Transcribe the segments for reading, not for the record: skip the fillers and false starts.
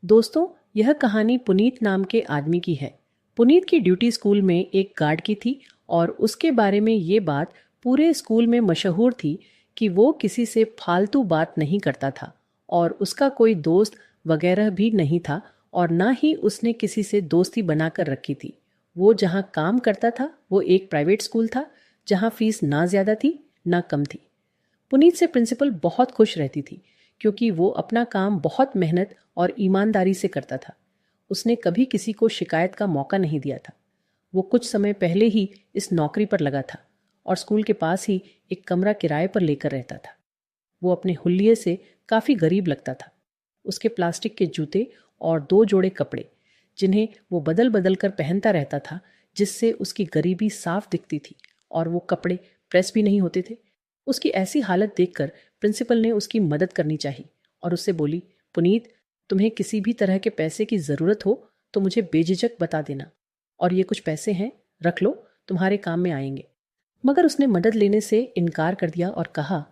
दोस्तों, यह कहानी पुनीत नाम के आदमी की है। पुनीत की ड्यूटी स्कूल में एक गार्ड की थी और उसके बारे में ये बात पूरे स्कूल में मशहूर थी कि वो किसी से फालतू बात नहीं करता था और उसका कोई दोस्त वगैरह भी नहीं था और ना ही उसने किसी से दोस्ती बनाकर रखी थी। वो जहाँ काम करता था वो एक प्राइवेट स्कूल था जहाँ फीस ना ज़्यादा थी ना कम थी। पुनीत से प्रिंसिपल बहुत खुश रहती थी क्योंकि वो अपना काम बहुत मेहनत और ईमानदारी से करता था। उसने कभी किसी को शिकायत का मौका नहीं दिया था। वो कुछ समय पहले ही इस नौकरी पर लगा था और स्कूल के पास ही एक कमरा किराए पर लेकर रहता था। वो अपने हुलिये से काफ़ी गरीब लगता था। उसके प्लास्टिक के जूते और 2 जोड़े कपड़े जिन्हें वो बदल बदल कर पहनता रहता था, जिससे उसकी गरीबी साफ दिखती थी और वो कपड़े प्रेस भी नहीं होते थे। उसकी ऐसी हालत देखकर प्रिंसिपल ने उसकी मदद करनी चाहिए और उससे बोली, पुनीत, तुम्हें किसी भी तरह के पैसे की ज़रूरत हो तो मुझे बेझिझक बता देना, और ये कुछ पैसे हैं, रख लो, तुम्हारे काम में आएंगे। मगर उसने मदद लेने से इनकार कर दिया और कहा,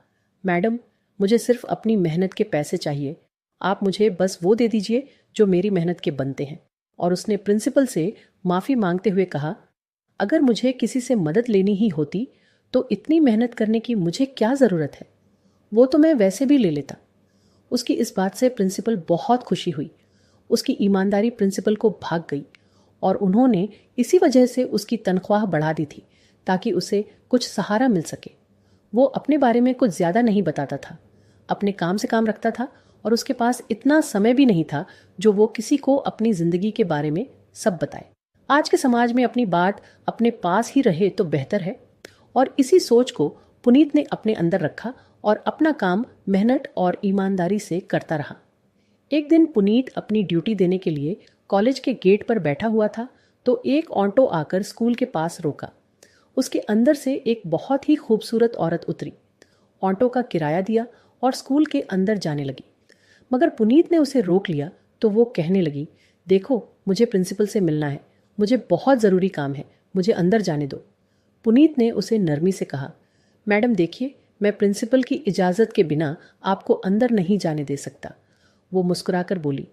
मैडम, मुझे सिर्फ अपनी मेहनत के पैसे चाहिए। आप मुझे बस वो दे दीजिए जो मेरी मेहनत के बनते हैं। और उसने प्रिंसिपल से माफ़ी मांगते हुए कहा, अगर मुझे किसी से मदद लेनी ही होती तो इतनी मेहनत करने की मुझे क्या ज़रूरत है? वो तो मैं वैसे भी ले लेता। उसकी इस बात से प्रिंसिपल बहुत खुशी हुई। उसकी ईमानदारी प्रिंसिपल को भाग गई और उन्होंने इसी वजह से उसकी तनख्वाह बढ़ा दी थी ताकि उसे कुछ सहारा मिल सके। वो अपने बारे में कुछ ज़्यादा नहीं बताता था, अपने काम से काम रखता था और उसके पास इतना समय भी नहीं था जो वो किसी को अपनी ज़िंदगी के बारे में सब बताए। आज के समाज में अपनी बात अपने पास ही रहे तो बेहतर है, और इसी सोच को पुनीत ने अपने अंदर रखा और अपना काम मेहनत और ईमानदारी से करता रहा। एक दिन पुनीत अपनी ड्यूटी देने के लिए कॉलेज के गेट पर बैठा हुआ था तो एक ऑटो आकर स्कूल के पास रोका। उसके अंदर से एक बहुत ही खूबसूरत औरत उतरी, ऑटो का किराया दिया और स्कूल के अंदर जाने लगी। मगर पुनीत ने उसे रोक लिया तो वो कहने लगी, देखो, मुझे प्रिंसिपल से मिलना है, मुझे बहुत ज़रूरी काम है, मुझे अंदर जाने दो। पुनीत ने उसे नरमी से कहा, मैडम देखिए, मैं प्रिंसिपल की इजाज़त के बिना आपको अंदर नहीं जाने दे सकता। वो मुस्कुराकर बोली,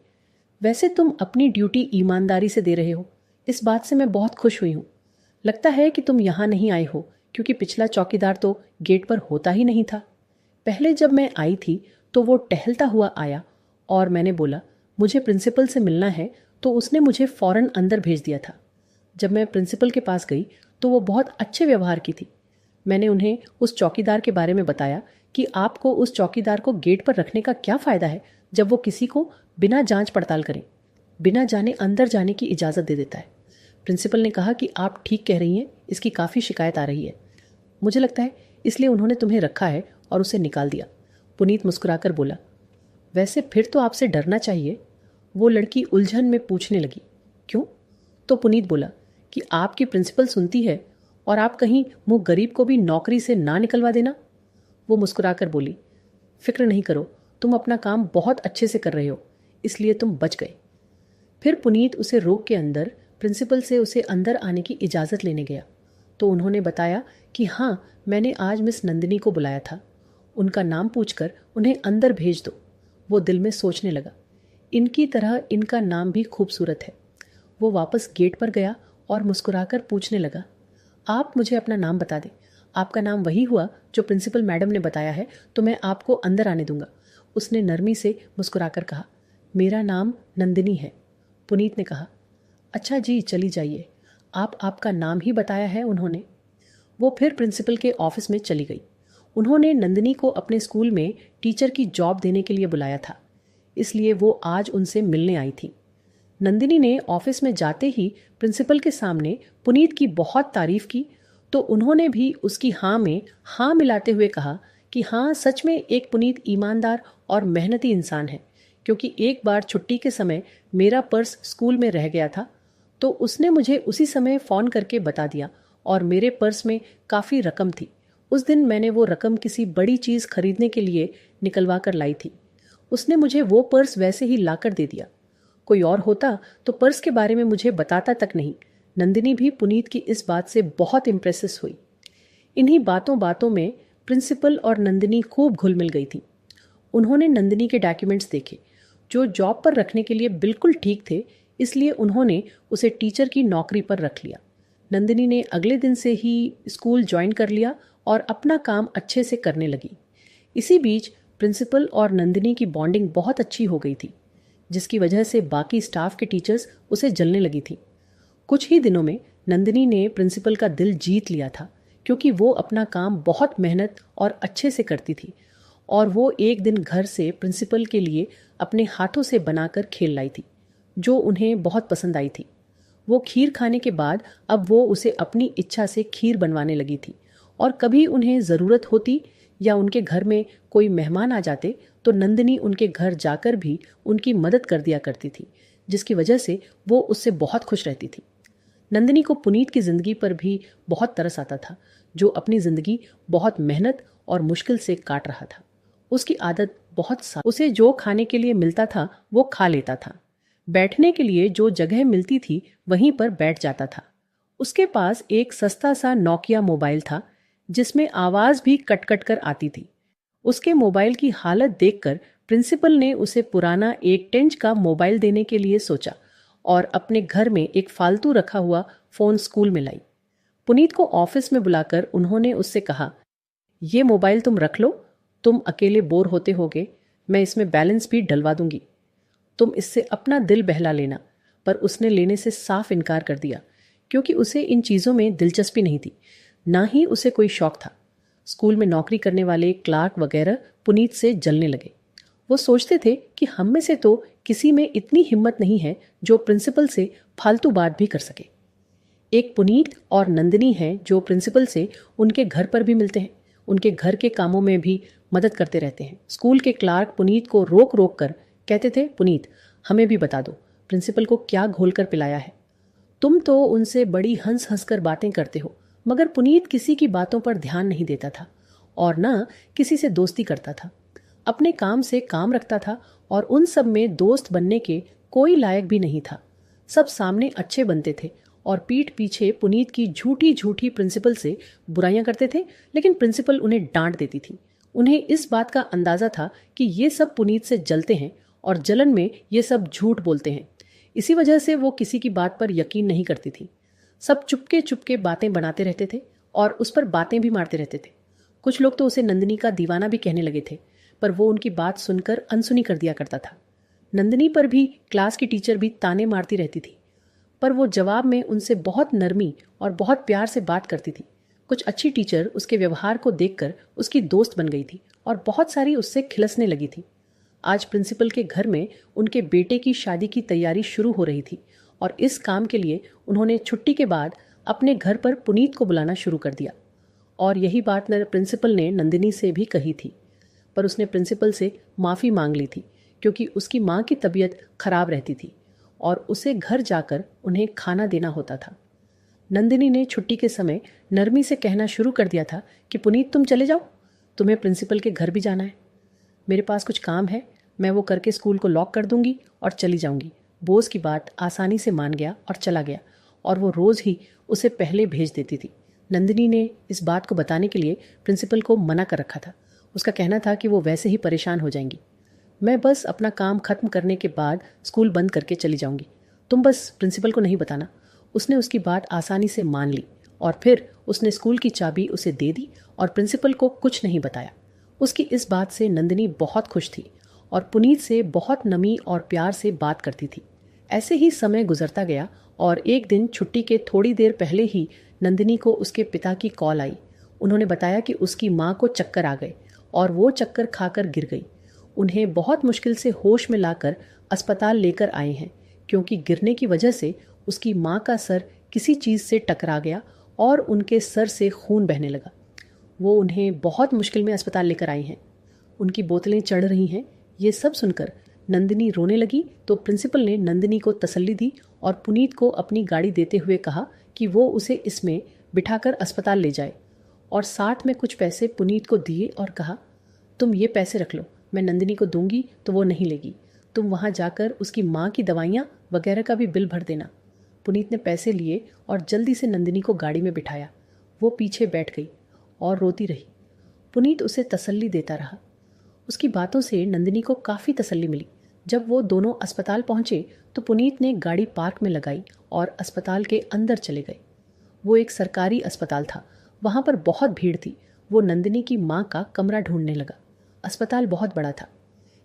वैसे तुम अपनी ड्यूटी ईमानदारी से दे रहे हो, इस बात से मैं बहुत खुश हुई हूँ। लगता है कि तुम यहाँ नहीं आए हो क्योंकि पिछला चौकीदार तो गेट पर होता ही नहीं था। पहले जब मैं आई थी तो वो टहलता हुआ आया और मैंने बोला, मुझे प्रिंसिपल से मिलना है, तो उसने मुझे फ़ौरन अंदर भेज दिया था। जब मैं प्रिंसिपल के पास गई तो वो बहुत अच्छे व्यवहार की थी। मैंने उन्हें उस चौकीदार के बारे में बताया कि आपको उस चौकीदार को गेट पर रखने का क्या फ़ायदा है जब वो किसी को बिना जांच पड़ताल करें, बिना जाने अंदर जाने की इजाज़त दे देता है। प्रिंसिपल ने कहा कि आप ठीक कह रही हैं, इसकी काफ़ी शिकायत आ रही है। मुझे लगता है इसलिए उन्होंने तुम्हें रखा है और उसे निकाल दिया। पुनीत मुस्कुराकर बोला, वैसे फिर तो आपसे डरना चाहिए। वो लड़की उलझन में पूछने लगी, क्यों? तो पुनीत बोला कि आपकी प्रिंसिपल सुनती है और आप कहीं मुँह गरीब को भी नौकरी से ना निकलवा देना। वो मुस्कुराकर बोली, फिक्र नहीं करो, तुम अपना काम बहुत अच्छे से कर रहे हो, इसलिए तुम बच गए। फिर पुनीत उसे रोक के अंदर प्रिंसिपल से उसे अंदर आने की इजाज़त लेने गया तो उन्होंने बताया कि हाँ, मैंने आज मिस नंदिनी को बुलाया था, उनका नाम पूछकर उन्हें अंदर भेज दो। वो दिल में सोचने लगा, इनकी तरह इनका नाम भी खूबसूरत है। वो वापस गेट पर गया और मुस्कुराकर पूछने लगा, आप मुझे अपना नाम बता दें। आपका नाम वही हुआ जो प्रिंसिपल मैडम ने बताया है, तो मैं आपको अंदर आने दूंगा। उसने नरमी से मुस्कुराकर कहा, मेरा नाम नंदिनी है। पुनीत ने कहा, अच्छा जी, चली जाइए, आप आपका नाम ही बताया है उन्होंने। वो फिर प्रिंसिपल के ऑफिस में चली गई। उन्होंने नंदिनी को अपने स्कूल में टीचर की जॉब देने के लिए बुलाया था, इसलिए वो आज उनसे मिलने आई थी। नंदिनी ने ऑफिस में जाते ही प्रिंसिपल के सामने पुनीत की बहुत तारीफ की तो उन्होंने भी उसकी हाँ में हाँ मिलाते हुए कहा कि हाँ, सच में एक पुनीत ईमानदार और मेहनती इंसान है, क्योंकि एक बार छुट्टी के समय मेरा पर्स स्कूल में रह गया था तो उसने मुझे उसी समय फ़ोन करके बता दिया और मेरे पर्स में काफ़ी रकम थी। उस दिन मैंने वो रकम किसी बड़ी चीज़ खरीदने के लिए निकलवा कर लाई थी। उसने मुझे वो पर्स वैसे ही लाकर दे दिया। कोई और होता तो पर्स के बारे में मुझे बताता तक नहीं। नंदिनी भी पुनीत की इस बात से बहुत इम्प्रेसिस हुई। इन्हीं बातों बातों में प्रिंसिपल और नंदिनी खूब घुल मिल गई थी। उन्होंने नंदिनी के डॉक्यूमेंट्स देखे जो जॉब पर रखने के लिए बिल्कुल ठीक थे, इसलिए उन्होंने उसे टीचर की नौकरी पर रख लिया। नंदिनी ने अगले दिन से ही स्कूल ज्वाइन कर लिया और अपना काम अच्छे से करने लगी। इसी बीच प्रिंसिपल और नंदिनी की बॉन्डिंग बहुत अच्छी हो गई थी, जिसकी वजह से बाकी स्टाफ के टीचर्स उसे जलने लगी थी। कुछ ही दिनों में नंदिनी ने प्रिंसिपल का दिल जीत लिया था, क्योंकि वो अपना काम बहुत मेहनत और अच्छे से करती थी। और वो एक दिन घर से प्रिंसिपल के लिए अपने हाथों से बनाकर खेल लाई थी, जो उन्हें बहुत पसंद आई थी। वो खीर खाने के बाद अब वो उसे अपनी इच्छा से खीर बनवाने लगी थी, और कभी उन्हें ज़रूरत होती या उनके घर में कोई मेहमान आ जाते तो नंदिनी उनके घर जाकर भी उनकी मदद कर दिया करती थी, जिसकी वजह से वो उससे बहुत खुश रहती थी। नंदिनी को पुनीत की ज़िंदगी पर भी बहुत तरस आता था, जो अपनी ज़िंदगी बहुत मेहनत और मुश्किल से काट रहा था। उसकी आदत उसे जो खाने के लिए मिलता था वो खा लेता था। बैठने के लिए जो जगह मिलती थी वहीं पर बैठ जाता था। उसके पास एक सस्ता सा नोकिया मोबाइल था, जिसमें आवाज़ भी कट कट कर आती थी। उसके मोबाइल की हालत देखकर प्रिंसिपल ने उसे पुराना एक टेंच का मोबाइल देने के लिए सोचा और अपने घर में एक फालतू रखा हुआ फ़ोन स्कूल में लाई। पुनीत को ऑफिस में बुलाकर उन्होंने उससे कहा, ये मोबाइल तुम रख लो, तुम अकेले बोर होते होगे, मैं इसमें बैलेंस भी डलवा दूंगी, तुम इससे अपना दिल बहला लेना। पर उसने लेने से साफ इनकार कर दिया, क्योंकि उसे इन चीज़ों में दिलचस्पी नहीं थी, ना ही उसे कोई शौक था। स्कूल में नौकरी करने वाले क्लार्क वगैरह पुनीत से जलने लगे। वो सोचते थे कि हम में से तो किसी में इतनी हिम्मत नहीं है जो प्रिंसिपल से फालतू बात भी कर सके। एक पुनीत और नंदिनी हैं जो प्रिंसिपल से उनके घर पर भी मिलते हैं, उनके घर के कामों में भी मदद करते रहते हैं। स्कूल के क्लार्क पुनीत को रोक रोक कर कहते थे, पुनीत हमें भी बता दो प्रिंसिपल को क्या घोल कर पिलाया है। तुम तो उनसे बड़ी हंस हंस कर बातें करते हो। मगर पुनीत किसी की बातों पर ध्यान नहीं देता था और ना किसी से दोस्ती करता था। अपने काम से काम रखता था और उन सब में दोस्त बनने के कोई लायक भी नहीं था। सब सामने अच्छे बनते थे और पीठ पीछे पुनीत की झूठी झूठी प्रिंसिपल से बुराइयां करते थे, लेकिन प्रिंसिपल उन्हें डांट देती थी। उन्हें इस बात का अंदाजा था कि ये सब पुनीत से जलते हैं और जलन में ये सब झूठ बोलते हैं। इसी वजह से वो किसी की बात पर यकीन नहीं करती थी। सब चुपके चुपके बातें बनाते रहते थे और उस पर बातें भी मारते रहते थे। कुछ लोग तो उसे नंदिनी का दीवाना भी कहने लगे थे, पर वो उनकी बात सुनकर अनसुनी कर दिया करता था। नंदिनी पर भी क्लास की टीचर भी ताने मारती रहती थी, पर वो जवाब में उनसे बहुत नरमी और बहुत प्यार से बात करती थी। कुछ अच्छी टीचर उसके व्यवहार को देखकर उसकी दोस्त बन गई थी और बहुत सारी उससे खिलसने लगी थी। आज प्रिंसिपल के घर में उनके बेटे की शादी की तैयारी शुरू हो रही थी और इस काम के लिए उन्होंने छुट्टी के बाद अपने घर पर पुनीत को बुलाना शुरू कर दिया। और यही बात प्रिंसिपल ने नंदिनी से भी कही थी, पर उसने प्रिंसिपल से माफ़ी मांग ली थी, क्योंकि उसकी माँ की तबीयत खराब रहती थी और उसे घर जाकर उन्हें खाना देना होता था। नंदिनी ने छुट्टी के समय नरमी से कहना शुरू कर दिया था कि पुनीत तुम चले जाओ, तुम्हें प्रिंसिपल के घर भी जाना है। मेरे पास कुछ काम है, मैं वो करके स्कूल को लॉक कर दूंगी और चली जाऊंगी। बोस की बात आसानी से मान गया और चला गया, और वो रोज़ ही उसे पहले भेज देती थी। नंदिनी ने इस बात को बताने के लिए प्रिंसिपल को मना कर रखा था। उसका कहना था कि वो वैसे ही परेशान हो जाएंगी। मैं बस अपना काम खत्म करने के बाद स्कूल बंद करके चली जाऊंगी, तुम बस प्रिंसिपल को नहीं बताना। उसने उसकी बात आसानी से मान ली और फिर उसने स्कूल की चाबी उसे दे दी और प्रिंसिपल को कुछ नहीं बताया। उसकी इस बात से नंदिनी बहुत खुश थी और पुनीत से बहुत नमी और प्यार से बात करती थी। ऐसे ही समय गुजरता गया और एक दिन छुट्टी के थोड़ी देर पहले ही नंदिनी को उसके पिता की कॉल आई। उन्होंने बताया कि उसकी माँ को चक्कर आ गए और वो चक्कर खाकर गिर गई। उन्हें बहुत मुश्किल से होश में लाकर अस्पताल लेकर आए हैं, क्योंकि गिरने की वजह से उसकी माँ का सर किसी चीज़ से टकरा गया और उनके सर से खून बहने लगा। वो उन्हें बहुत मुश्किल में अस्पताल लेकर आए हैं। उनकी बोतलें चढ़ रही हैं। ये सब सुनकर नंदिनी रोने लगी तो प्रिंसिपल ने नंदिनी को तसल्ली दी और पुनीत को अपनी गाड़ी देते हुए कहा कि वो उसे इसमें बिठाकर अस्पताल ले जाए, और साथ में कुछ पैसे पुनीत को दिए और कहा, तुम ये पैसे रख लो, मैं नंदिनी को दूंगी तो वो नहीं लेगी। तुम वहाँ जाकर उसकी माँ की दवाइयाँ वगैरह का भी बिल भर देना। पुनीत ने पैसे लिए और जल्दी से नंदिनी को गाड़ी में बिठाया। वो पीछे बैठ गई और रोती रही। पुनीत उसे तसल्ली देता रहा। उसकी बातों से नंदिनी को काफ़ी तसल्ली मिली। जब वो दोनों अस्पताल पहुंचे तो पुनीत ने गाड़ी पार्क में लगाई और अस्पताल के अंदर चले गए। वो एक सरकारी अस्पताल था, वहां पर बहुत भीड़ थी। वो नंदिनी की माँ का कमरा ढूंढने लगा। अस्पताल बहुत बड़ा था,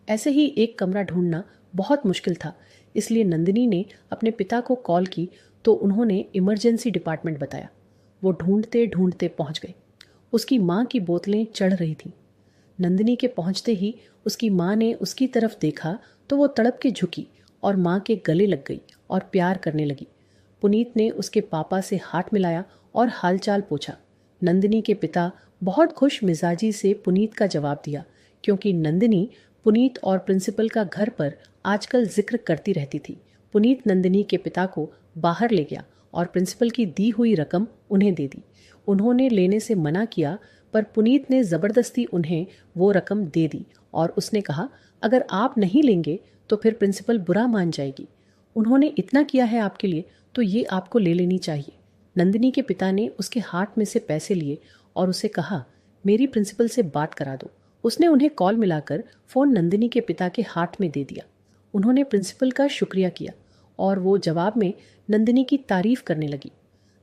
ऐसे ही एक कमरा ढूंढना बहुत मुश्किल था, इसलिए नंदिनी ने अपने पिता को कॉल की तो उन्होंने इमरजेंसी डिपार्टमेंट बताया। वो ढूंढते ढूंढते पहुंच गए। उसकी माँ की बोतलें चढ़ रही थीं। नंदिनी के पहुंचते ही उसकी माँ ने उसकी तरफ देखा तो वो तड़प के झुकी और माँ के गले लग गई और प्यार करने लगी। पुनीत ने उसके पापा से हाथ मिलाया और हालचाल पूछा। नंदिनी के पिता बहुत खुश मिजाजी से पुनीत का जवाब दिया, क्योंकि नंदिनी पुनीत और प्रिंसिपल का घर पर आजकल जिक्र करती रहती थी। पुनीत नंदिनी के पिता को बाहर ले गया और प्रिंसिपल की दी हुई रकम उन्हें दे दी। उन्होंने लेने से मना किया, पर पुनीत ने ज़बरदस्ती उन्हें वो रकम दे दी और उसने कहा, अगर आप नहीं लेंगे तो फिर प्रिंसिपल बुरा मान जाएगी। उन्होंने इतना किया है आपके लिए तो ये आपको ले लेनी चाहिए। नंदिनी के पिता ने उसके हाथ में से पैसे लिए और उसे कहा, मेरी प्रिंसिपल से बात करा दो। उसने उन्हें कॉल मिलाकर फ़ोन नंदिनी के पिता के हाथ में दे दिया। उन्होंने प्रिंसिपल का शुक्रिया किया और वो जवाब में नंदिनी की तारीफ करने लगी।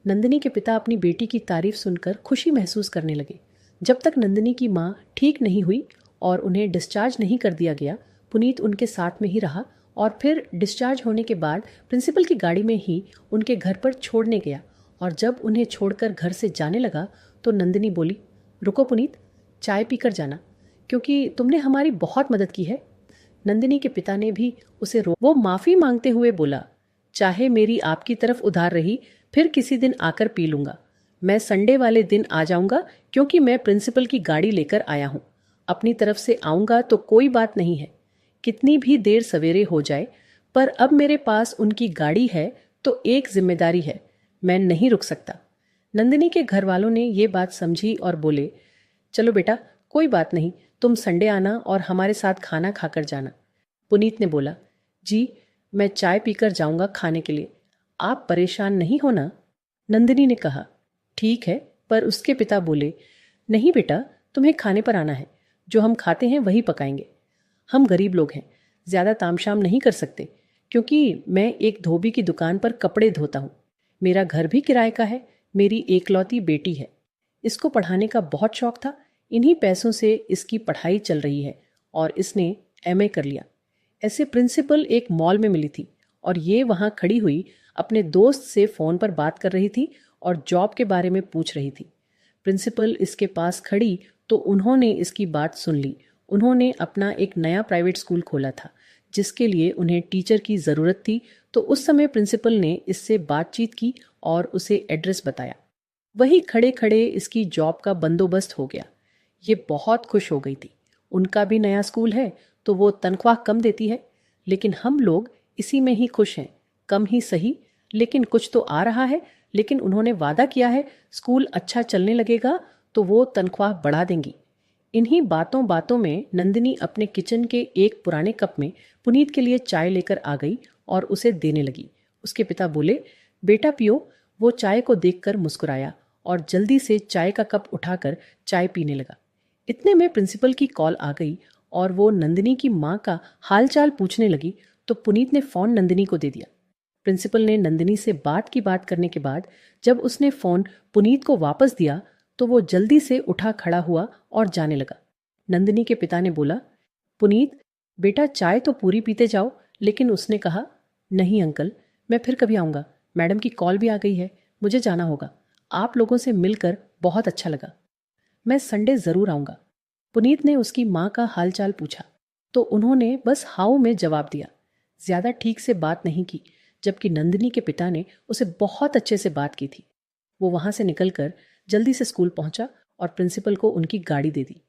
नंदिनी के पिता अपनी बेटी की तारीफ सुनकर खुशी महसूस करने लगे। जब तक नंदिनी की माँ ठीक नहीं हुई और उन्हें डिस्चार्ज नहीं कर दिया गया, पुनीत उनके साथ में ही रहा और फिर डिस्चार्ज होने के बाद प्रिंसिपल की गाड़ी में ही उनके घर पर छोड़ने गया। और जब उन्हें छोड़कर घर से जाने लगा तो नंदिनी बोली, रुको पुनीत, चाय पीकर जाना, क्योंकि तुमने हमारी बहुत मदद की है। नंदिनी के पिता ने भी उसे वो माफ़ी मांगते हुए बोला, चाहे मेरी आपकी तरफ उधार रही, फिर किसी दिन आकर पी लूँगा। मैं संडे वाले दिन आ जाऊँगा, क्योंकि मैं प्रिंसिपल की गाड़ी लेकर आया हूँ। अपनी तरफ से आऊँगा तो कोई बात नहीं है, कितनी भी देर सवेरे हो जाए, पर अब मेरे पास उनकी गाड़ी है तो एक जिम्मेदारी है, मैं नहीं रुक सकता। नंदिनी के घर वालों ने ये बात समझी और बोले, चलो बेटा, कोई बात नहीं, तुम संडे आना और हमारे साथ खाना खाकर जाना। पुनीत ने बोला, जी मैं चाय पीकर जाऊंगा खाने के लिए, आप परेशान नहीं होना। नंदिनी ने कहा, ठीक है, पर उसके पिता बोले, नहीं बेटा, तुम्हें खाने पर आना है, जो हम खाते हैं वही पकाएंगे। हम गरीब लोग हैं, ज़्यादा तामशाम नहीं कर सकते, क्योंकि मैं एक धोबी की दुकान पर कपड़े धोता हूँ। मेरा घर भी किराए का है, मेरी एकलौती बेटी है। इसको पढ़ाने का बहुत शौक था, इन्हीं पैसों से इसकी पढ़ाई चल रही है और इसने एमए कर लिया। ऐसे प्रिंसिपल एक मॉल में मिली थी और ये वहाँ खड़ी हुई अपने दोस्त से फ़ोन पर बात कर रही थी और जॉब के बारे में पूछ रही थी। प्रिंसिपल इसके पास खड़ी तो उन्होंने इसकी बात सुन ली। उन्होंने अपना एक नया प्राइवेट स्कूल खोला था जिसके लिए उन्हें टीचर की ज़रूरत थी, तो उस समय प्रिंसिपल ने इससे बातचीत की और उसे एड्रेस बताया। वही खड़े खड़े इसकी जॉब का बंदोबस्त हो गया। ये बहुत खुश हो गई थी। उनका भी नया स्कूल है तो वो तनख्वाह कम देती है, लेकिन हम लोग इसी में ही खुश हैं। कम ही सही, लेकिन कुछ तो आ रहा है। लेकिन उन्होंने वादा किया है, स्कूल अच्छा चलने लगेगा तो वो तनख्वाह बढ़ा देंगी। इन्हीं बातों बातों में नंदिनी अपने किचन के एक पुराने कप में पुनीत के लिए चाय लेकर आ गई और उसे देने लगी। उसके पिता बोले, बेटा पियो। वो चाय को देखकर मुस्कुराया और जल्दी से चाय का कप उठाकर चाय पीने लगा। इतने में प्रिंसिपल की कॉल आ गई और वो नंदिनी की माँ का हालचाल पूछने लगी, तो पुनीत ने फ़ोन नंदिनी को दे दिया। प्रिंसिपल ने नंदिनी से बात की बात करने के बाद जब उसने फ़ोन पुनीत को वापस दिया तो वो जल्दी से उठा खड़ा हुआ और जाने लगा। नंदिनी के पिता ने बोला, पुनीत बेटा, चाय तो पूरी पीते जाओ। लेकिन उसने कहा, नहीं अंकल, मैं फिर कभी आऊँगा। मैडम की कॉल भी आ गई है, मुझे जाना होगा। आप लोगों से मिलकर बहुत अच्छा लगा, मैं संडे ज़रूर आऊँगा। पुनीत ने उसकी माँ का हालचाल पूछा तो उन्होंने बस हाउ में जवाब दिया। ज़्यादा ठीक से बात नहीं की, जबकि नंदिनी के पिता ने उसे बहुत अच्छे से बात की थी। वो वहाँ से निकलकर जल्दी से स्कूल पहुँचा और प्रिंसिपल को उनकी गाड़ी दे दी।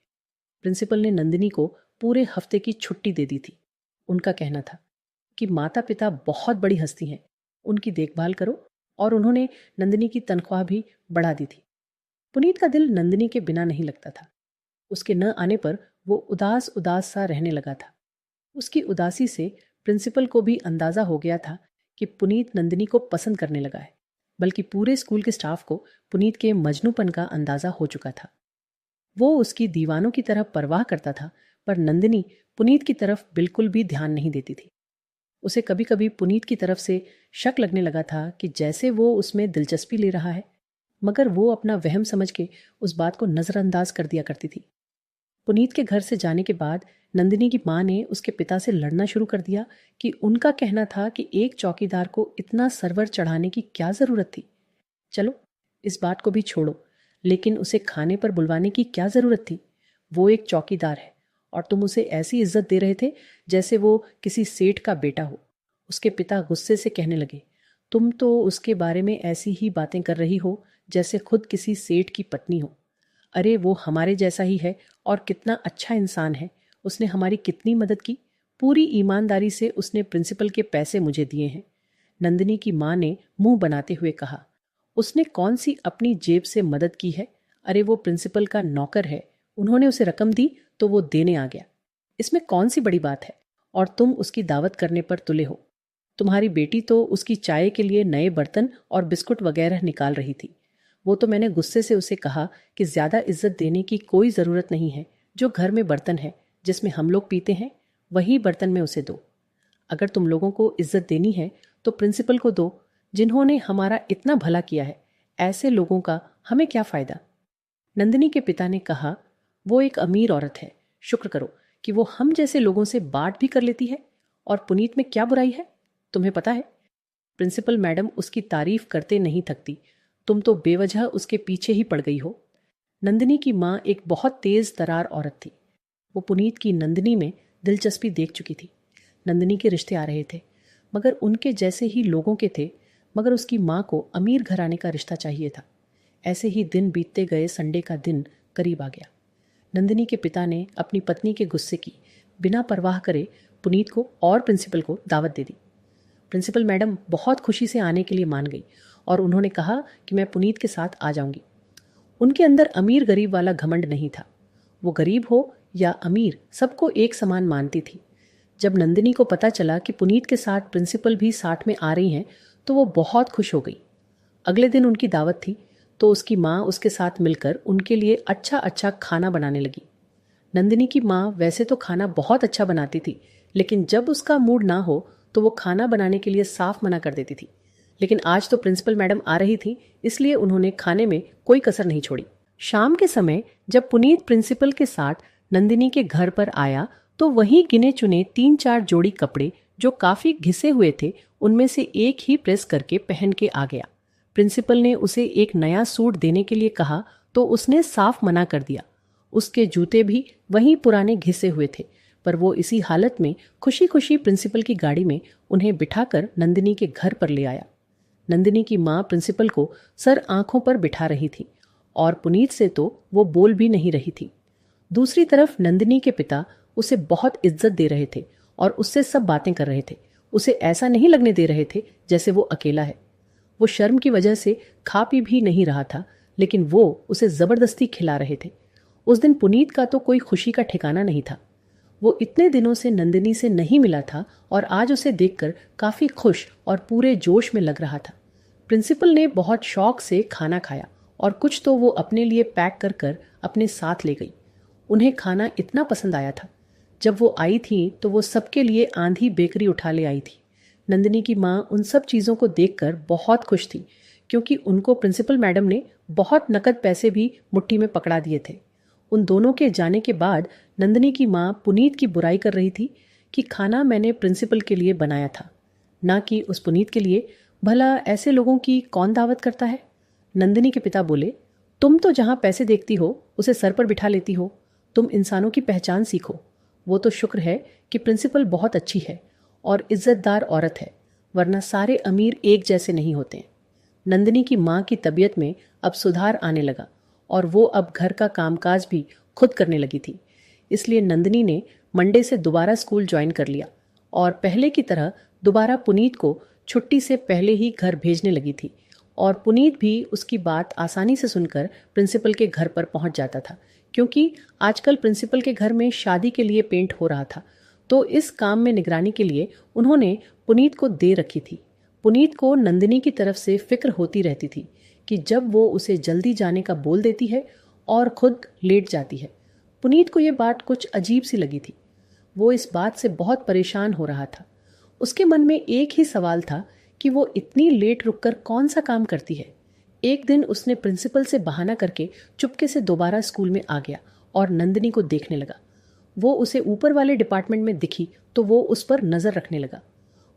प्रिंसिपल ने नंदिनी को पूरे हफ्ते की छुट्टी दे दी थी। उनका कहना था कि माता पिता बहुत बड़ी हस्ती हैं, उनकी देखभाल करो, और उन्होंने नंदिनी की तनख्वाह भी बढ़ा दी थी। पुनीत का दिल नंदिनी के बिना नहीं लगता था। उसके न आने पर वो उदास उदास सा रहने लगा था। उसकी उदासी से प्रिंसिपल को भी अंदाज़ा हो गया था कि पुनीत नंदिनी को पसंद करने लगा है, बल्कि पूरे स्कूल के स्टाफ को पुनीत के मजनूपन का अंदाज़ा हो चुका था। वो उसकी दीवानों की तरह परवाह करता था, पर नंदिनी पुनीत की तरफ बिल्कुल भी ध्यान नहीं देती थी। उसे कभी कभी पुनीत की तरफ से शक लगने लगा था कि जैसे वो उसमें दिलचस्पी ले रहा है, मगर वो अपना वहम समझ के उस बात को नज़रअंदाज कर दिया करती थी। पुनीत के घर से जाने के बाद नंदिनी की माँ ने उसके पिता से लड़ना शुरू कर दिया कि उनका कहना था कि एक चौकीदार को इतना सरवर चढ़ाने की क्या ज़रूरत थी। चलो इस बात को भी छोड़ो, लेकिन उसे खाने पर बुलवाने की क्या ज़रूरत थी? वो एक चौकीदार है और तुम उसे ऐसी इज्जत दे रहे थे जैसे वो किसी सेठ का बेटा हो। उसके पिता गुस्से से कहने लगे, तुम तो उसके बारे में ऐसी ही बातें कर रही हो जैसे खुद किसी सेठ की पत्नी हो। अरे वो हमारे जैसा ही है और कितना अच्छा इंसान है। उसने हमारी कितनी मदद की। पूरी ईमानदारी से उसने प्रिंसिपल के पैसे मुझे दिए हैं। नंदिनी की माँ ने मुंह बनाते हुए कहा, उसने कौन सी अपनी जेब से मदद की है? अरे वो प्रिंसिपल का नौकर है, उन्होंने उसे रकम दी तो वो देने आ गया। इसमें कौन सी बड़ी बात है? और तुम उसकी दावत करने पर तुले हो। तुम्हारी बेटी तो उसकी चाय के लिए नए बर्तन और बिस्कुट वगैरह निकाल रही थी। वो तो मैंने गुस्से से उसे कहा कि ज़्यादा इज्जत देने की कोई ज़रूरत नहीं है। जो घर में बर्तन है जिसमें हम लोग पीते हैं वही बर्तन में उसे दो। अगर तुम लोगों को इज्जत देनी है तो प्रिंसिपल को दो, जिन्होंने हमारा इतना भला किया है। ऐसे लोगों का हमें क्या फ़ायदा? नंदिनी के पिता ने कहा, वो एक अमीर औरत है, शुक्र करो कि वो हम जैसे लोगों से बात भी कर लेती है। और पुनीत में क्या बुराई है? तुम्हें पता है, प्रिंसिपल मैडम उसकी तारीफ करते नहीं थकती। तुम तो बेवजह उसके पीछे ही पड़ गई हो। नंदिनी की माँ एक बहुत तेज तरार औरत थी। वो पुनीत की नंदिनी में दिलचस्पी देख चुकी थी। नंदिनी के रिश्ते आ रहे थे, मगर उनके जैसे ही लोगों के थे। मगर उसकी माँ को अमीर घराने का रिश्ता चाहिए था। ऐसे ही दिन बीतते गए। संडे का दिन करीब आ गया। नंदिनी के पिता ने अपनी पत्नी के गुस्से की बिना परवाह करे पुनीत को और प्रिंसिपल को दावत दे दी। प्रिंसिपल मैडम बहुत खुशी से आने के लिए मान गई और उन्होंने कहा कि मैं पुनीत के साथ आ जाऊंगी। उनके अंदर अमीर गरीब वाला घमंड नहीं था। वो गरीब हो या अमीर, सबको एक समान मानती थी। जब नंदिनी को पता चला कि पुनीत के साथ प्रिंसिपल भी साथ में आ रही हैं तो वो बहुत खुश हो गई। अगले दिन उनकी दावत थी तो उसकी माँ उसके साथ मिलकर उनके लिए अच्छा अच्छा खाना बनाने लगी। नंदिनी की माँ वैसे तो खाना बहुत अच्छा बनाती थी, लेकिन जब उसका मूड ना हो तो वो खाना बनाने के लिए साफ मना कर देती थी। लेकिन आज तो प्रिंसिपल मैडम आ रही थी, इसलिए उन्होंने खाने में कोई कसर नहीं छोड़ी। शाम के समय जब पुनीत प्रिंसिपल के साथ नंदिनी के घर पर आया तो वही गिने चुने 3-4 जोड़ी कपड़े जो काफी घिसे हुए थे उनमें से एक ही प्रेस करके पहन के आ गया। प्रिंसिपल ने उसे एक नया सूट देने के लिए कहा तो उसने साफ मना कर दिया। उसके जूते भी वहीं पुराने घिसे हुए थे, पर वो इसी हालत में खुशी खुशी प्रिंसिपल की गाड़ी में उन्हें बिठाकर नंदिनी के घर पर ले आया। नंदिनी की माँ प्रिंसिपल को सर आंखों पर बिठा रही थी और पुनीत से तो वो बोल भी नहीं रही थी। दूसरी तरफ नंदिनी के पिता उसे बहुत इज्जत दे रहे थे और उससे सब बातें कर रहे थे। उसे ऐसा नहीं लगने दे रहे थे जैसे वो अकेला है। वो शर्म की वजह से खा पी भी नहीं रहा था, लेकिन वो उसे जबरदस्ती खिला रहे थे। उस दिन पुनीत का तो कोई खुशी का ठिकाना नहीं था। वो इतने दिनों से नंदिनी से नहीं मिला था और आज उसे देखकर काफी खुश और पूरे जोश में लग रहा था। प्रिंसिपल ने बहुत शौक से खाना खाया और कुछ तो वो अपने लिए पैक कर कर अपने साथ ले गई। उन्हें खाना इतना पसंद आया था। जब वो आई थी तो वो सबके लिए आंधी बेकरी उठा ले आई थी। नंदिनी की माँ उन सब चीज़ों को देखकर बहुत खुश थी, क्योंकि उनको प्रिंसिपल मैडम ने बहुत नकद पैसे भी मुट्ठी में पकड़ा दिए थे। उन दोनों के जाने के बाद नंदिनी की माँ पुनीत की बुराई कर रही थी कि खाना मैंने प्रिंसिपल के लिए बनाया था, ना कि उस पुनीत के लिए। भला ऐसे लोगों की कौन दावत करता है? नंदिनी के पिता बोले, तुम तो जहाँ पैसे देखती हो उसे सर पर बिठा लेती हो। तुम इंसानों की पहचान सीखो। वो तो शुक्र है कि प्रिंसिपल बहुत अच्छी है और इज्जतदार औरत है, वरना सारे अमीर एक जैसे नहीं होते। नंदिनी की माँ की तबीयत में अब सुधार आने लगा और वो अब घर का कामकाज भी खुद करने लगी थी। इसलिए नंदिनी ने मंडे से दोबारा स्कूल ज्वाइन कर लिया और पहले की तरह दोबारा पुनीत को छुट्टी से पहले ही घर भेजने लगी थी। और पुनीत भी उसकी बात आसानी से सुनकर प्रिंसिपल के घर पर पहुंच जाता था, क्योंकि आजकल प्रिंसिपल के घर में शादी के लिए पेंट हो रहा था। तो इस काम में निगरानी के लिए उन्होंने पुनीत को दे रखी थी। पुनीत को नंदिनी की तरफ से फिक्र होती रहती थी कि जब वो उसे जल्दी जाने का बोल देती है और खुद लेट जाती है। पुनीत को ये बात कुछ अजीब सी लगी थी। वो इस बात से बहुत परेशान हो रहा था। उसके मन में एक ही सवाल था कि वो इतनी लेट रुककर कौन सा काम करती है। एक दिन उसने प्रिंसिपल से बहाना करके चुपके से दोबारा स्कूल में आ गया और नंदिनी को देखने लगा। वो उसे ऊपर वाले डिपार्टमेंट में दिखी तो वो उस पर नजर रखने लगा।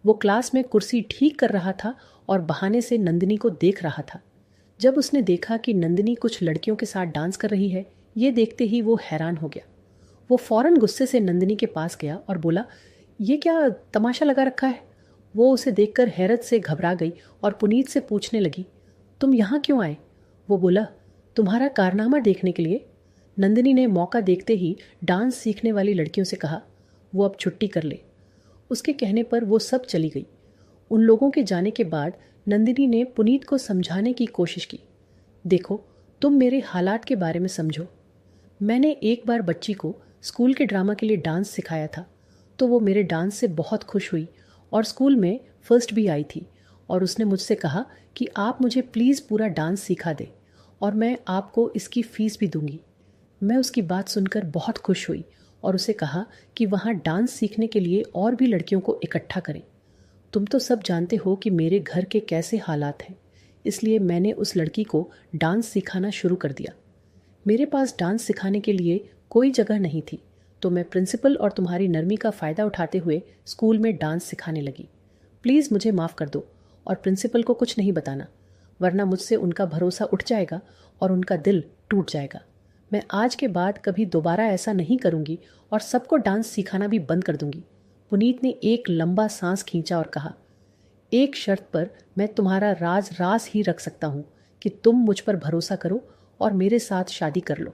वो क्लास में कुर्सी ठीक कर रहा था और बहाने से नंदिनी को देख रहा था। जब उसने देखा कि नंदिनी कुछ लड़कियों के साथ डांस कर रही है, ये देखते ही वो हैरान हो गया। वो फौरन गुस्से से नंदिनी के पास गया और बोला, ये क्या तमाशा लगा रखा है? वो उसे देखकर हैरत से घबरा गई और पुनीत से पूछने लगी, तुम यहाँ क्यों आए? वो बोला, तुम्हारा कारनामा देखने के लिए। नंदिनी ने मौका देखते ही डांस सीखने वाली लड़कियों से कहा, वो अब छुट्टी कर ले। उसके कहने पर वो सब चली गई। उन लोगों के जाने के बाद नंदिनी ने पुनीत को समझाने की कोशिश की, देखो, तुम मेरे हालात के बारे में समझो। मैंने एक बार बच्ची को स्कूल के ड्रामा के लिए डांस सिखाया था, तो वो मेरे डांस से बहुत खुश हुई और स्कूल में फर्स्ट भी आई थी। और उसने मुझसे कहा कि आप मुझे प्लीज़ पूरा डांस सिखा दें और मैं आपको इसकी फ़ीस भी दूंगी। मैं उसकी बात सुनकर बहुत खुश हुई और उसे कहा कि वहाँ डांस सीखने के लिए और भी लड़कियों को इकट्ठा करें। तुम तो सब जानते हो कि मेरे घर के कैसे हालात हैं, इसलिए मैंने उस लड़की को डांस सिखाना शुरू कर दिया। मेरे पास डांस सिखाने के लिए कोई जगह नहीं थी, तो मैं प्रिंसिपल और तुम्हारी नरमी का फ़ायदा उठाते हुए स्कूल में डांस सिखाने लगी। प्लीज़ मुझे माफ़ कर दो और प्रिंसिपल को कुछ नहीं बताना, वरना मुझसे उनका भरोसा उठ जाएगा और उनका दिल टूट जाएगा। मैं आज के बाद कभी दोबारा ऐसा नहीं करूँगी और सबको डांस सिखाना भी बंद कर दूँगी। पुनीत ने एक लंबा सांस खींचा और कहा, एक शर्त पर मैं तुम्हारा राज रास ही रख सकता हूँ कि तुम मुझ पर भरोसा करो और मेरे साथ शादी कर लो।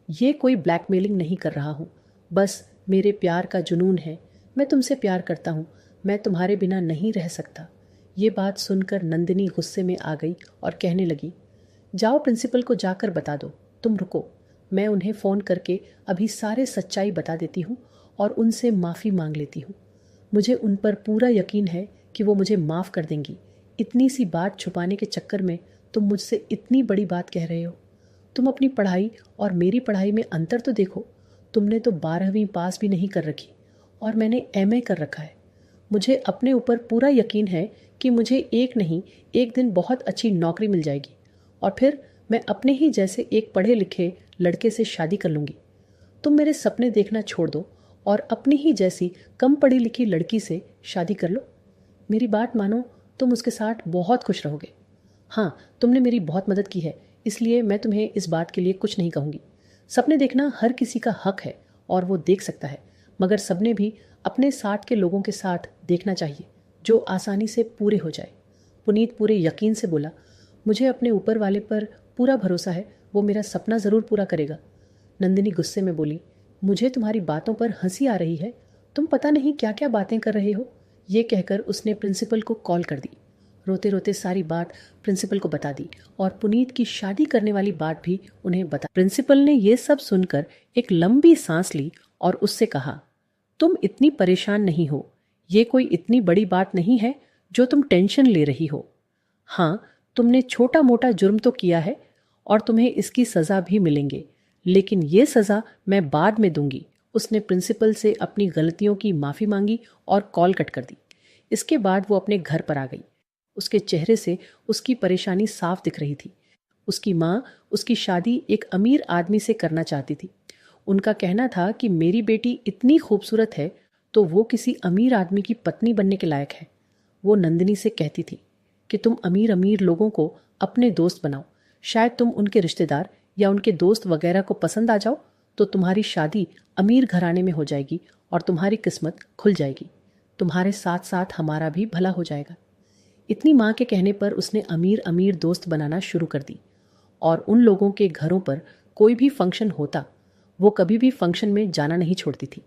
ये कोई ब्लैकमेलिंग नहीं कर रहा हूँ, बस मेरे प्यार का जुनून है। मैं तुमसे प्यार करता हूँ, मैं तुम्हारे बिना नहीं रह सकता। ये बात सुनकर नंदिनी गुस्से में आ गई और कहने लगी, जाओ प्रिंसिपल को जाकर बता दो। तुम रुको, मैं उन्हें फ़ोन करके अभी सारे सच्चाई बता देती हूँ और उनसे माफ़ी मांग लेती हूँ। मुझे उन पर पूरा यकीन है कि वो मुझे माफ़ कर देंगी। इतनी सी बात छुपाने के चक्कर में तुम मुझसे इतनी बड़ी बात कह रहे हो। तुम अपनी पढ़ाई और मेरी पढ़ाई में अंतर तो देखो। तुमने तो 12वीं पास भी नहीं कर रखी और मैंने एमए कर रखा है। मुझे अपने ऊपर पूरा यकीन है कि मुझे एक नहीं एक दिन बहुत अच्छी नौकरी मिल जाएगी और फिर मैं अपने ही जैसे एक पढ़े लिखे लड़के से शादी कर लूँगी। तुम मेरे सपने देखना छोड़ दो और अपनी ही जैसी कम पढ़ी लिखी लड़की से शादी कर लो। मेरी बात मानो, तुम उसके साथ बहुत खुश रहोगे। हाँ, तुमने मेरी बहुत मदद की है, इसलिए मैं तुम्हें इस बात के लिए कुछ नहीं कहूँगी। सपने देखना हर किसी का हक है और वो देख सकता है, मगर सपने भी अपने साथ के लोगों के साथ देखना चाहिए जो आसानी से पूरे हो जाए। पुनीत पूरे यकीन से बोला, मुझे अपने ऊपर वाले पर पूरा भरोसा है, वो मेरा सपना ज़रूर पूरा करेगा। नंदिनी गुस्से में बोली, मुझे तुम्हारी बातों पर हंसी आ रही है। तुम पता नहीं क्या क्या बातें कर रहे हो। ये कहकर उसने प्रिंसिपल को कॉल कर दी। रोते रोते सारी बात प्रिंसिपल को बता दी और पुनीत की शादी करने वाली बात भी उन्हें बता। प्रिंसिपल ने ये सब सुनकर एक लंबी सांस ली और उससे कहा, तुम इतनी परेशान नहीं हो। ये कोई इतनी बड़ी बात नहीं है जो तुम टेंशन ले रही हो। हाँ, तुमने छोटा मोटा जुर्म तो किया है और तुम्हें इसकी सज़ा भी मिलेंगे, लेकिन ये सज़ा मैं बाद में दूंगी। उसने प्रिंसिपल से अपनी गलतियों की माफ़ी मांगी और कॉल कट कर दी। इसके बाद वो अपने घर पर आ गई। उसके चेहरे से उसकी परेशानी साफ दिख रही थी। उसकी माँ उसकी शादी एक अमीर आदमी से करना चाहती थी। उनका कहना था कि मेरी बेटी इतनी खूबसूरत है तो वो किसी अमीर आदमी की पत्नी बनने के लायक है। वो नंदिनी से कहती थी कि तुम अमीर अमीर लोगों को अपने दोस्त बनाओ, शायद तुम उनके रिश्तेदार या उनके दोस्त वगैरह को पसंद आ जाओ तो तुम्हारी शादी अमीर घराने में हो जाएगी और तुम्हारी किस्मत खुल जाएगी। तुम्हारे साथ साथ हमारा भी भला हो जाएगा। इतनी माँ के कहने पर उसने अमीर अमीर दोस्त बनाना शुरू कर दी और उन लोगों के घरों पर कोई भी फंक्शन होता वो कभी भी फंक्शन में जाना नहीं छोड़ती थी।